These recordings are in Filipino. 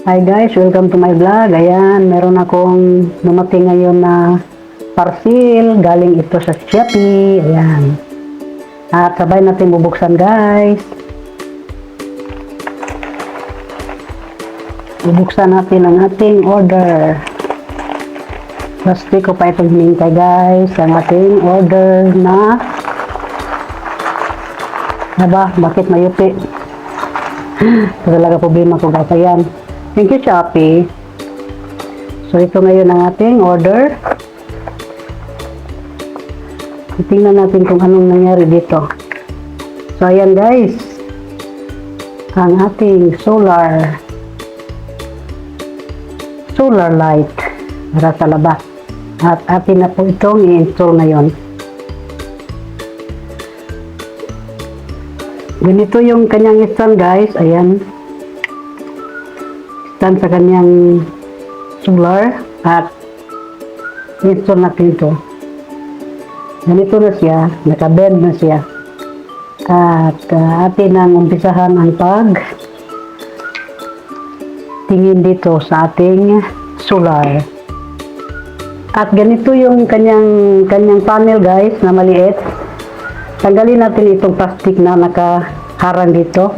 Hi guys, welcome to my vlog. Ayan, meron akong dumating ngayon na parcel. Galing ito sa Shopee. Ayan. At sabay natin bubuksan guys. Bubuksan natin ang ating order. Plastic ko pa itong hinintay guys. Ang ating order na bakit mayupi? Ito talaga problema ko guys. Ayan. Thank you Shopee. So ito ngayon ang ating order. Tingnan natin kung anong nangyari dito. So ayan guys. Ang ating solar light para sa labas. At atin na po itong i-install ngayon. Ganito yung kanyang stand guys. Ayan. Stand sa kanyang solar at install natin ito. Ganito na siya, nakabend na siya. At atin ang umpisahan ang tingin dito sa ating solar. At ganito yung kanyang panel guys na maliit. Tanggalin natin itong plastic na nakaharang dito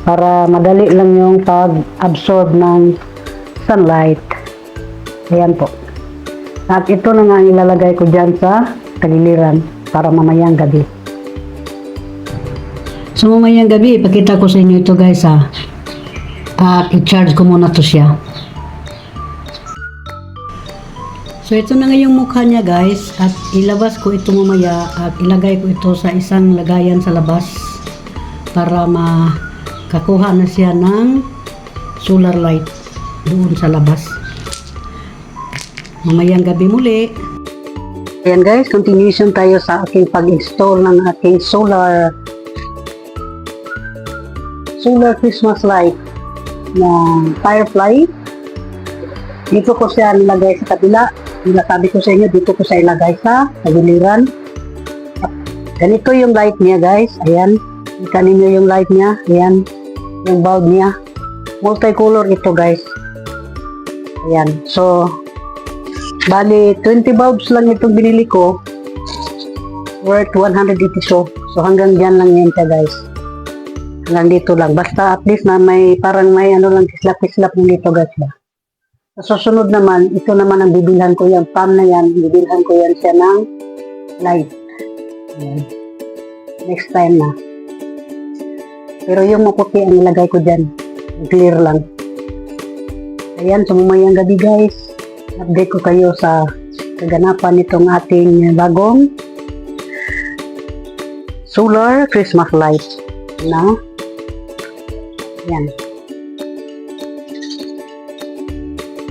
para madali lang yung pag-absorb ng sunlight. Ayan po. At ito na nga ilalagay ko dyan sa tagiliran para mamayang gabi. So mamayang gabi, ipakita ko sa inyo ito guys ha. At i-charge ko muna to siya. So ito na nga yung mukha niya guys. At ilabas ko ito mamaya at ilagay ko ito sa isang lagayan sa labas para makakuha na siya ng solar light doon sa labas. Mamayang gabi muli. Ayan guys, continuation tayo sa aking pag-install ng aking solar Christmas light na Firefly. Dito ko siya nilagay sa kabila. Sabi ko sa inyo, dito ko siya ilagay sa tagiliran. Ganito yung light niya guys. Ayan. Ika ninyo yung light niya. Ayan. Yung bulb niya. Multicolor ito guys. Ayan. So, bali, 20 bulbs lang itong binili ko. Worth 180 so. So, hanggang dyan lang yan siya guys. Hanggang dito lang. Basta at least na parang may ano lang, kislap-kislap ng dito guys ba. Sa susunod naman, ito naman ang bibilhan ko yung pan na yan. Bibilhan ko yan siya ng light. Ayan. Next time na. Pero yung maputi ang ilagay ko dyan. Clear lang. Ayan, sumamayang gabi guys. Update ko kayo sa kaganapan nitong ating bagong solar Christmas light na yan.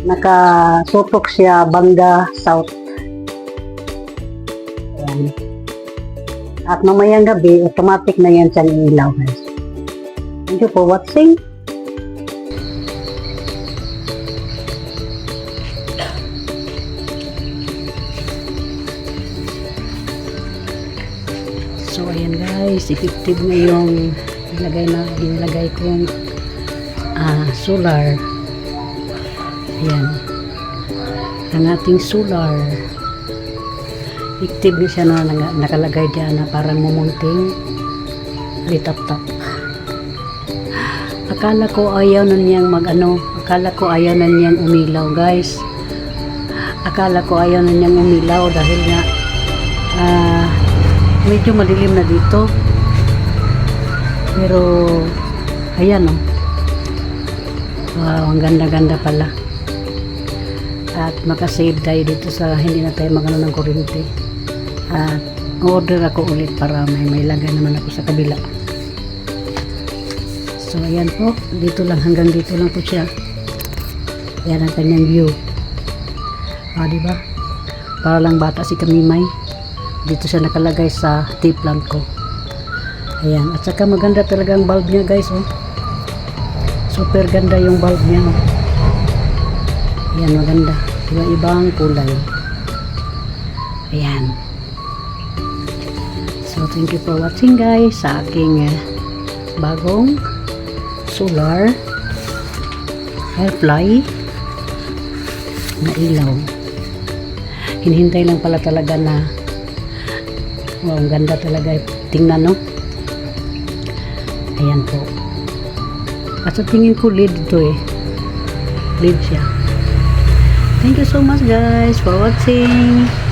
Nakasutok siya Banda South. Ayan. At mamayang gabi automatic na yan siyang ilaw guys. Thank you for watching. So ayan guys, effective na yung nilagay kong solar. Ayan. Ang ating solar. Effective na siya na nakalagay dyan na parang mumunting litap-tap. Akala ko ayaw na niyang akala ko ayaw na niyang umilaw guys. Akala ko ayaw na niyang umilaw dahil nga medyo madilim na dito. Pero ayan oh. Wow, ang ganda-ganda pala. At makasave tayo dito sa hindi na tayo magano ng kuryente. At order ako ulit para may lagay naman ako sa kabila. So ayan po, dito lang hanggang dito lang po siya. Ayan ang kanyang view. Diba? Para lang bata si Kamimay. Dito siya nakalagay sa tape lamp ko. Ayan. At saka maganda talaga ang bulb niya guys. Oh. Super ganda yung bulb niya. Oh. Ayan, maganda. Iba-ibang kulay. Ayan. So, thank you for watching guys sa aking bagong solar Firefly na ilaw. Hinihintay lang pala talaga na wow, ang ganda talaga tingnan, no? Ayan po. At sa tingin ko lead ito eh. Lead siya. Thank you so much guys for watching.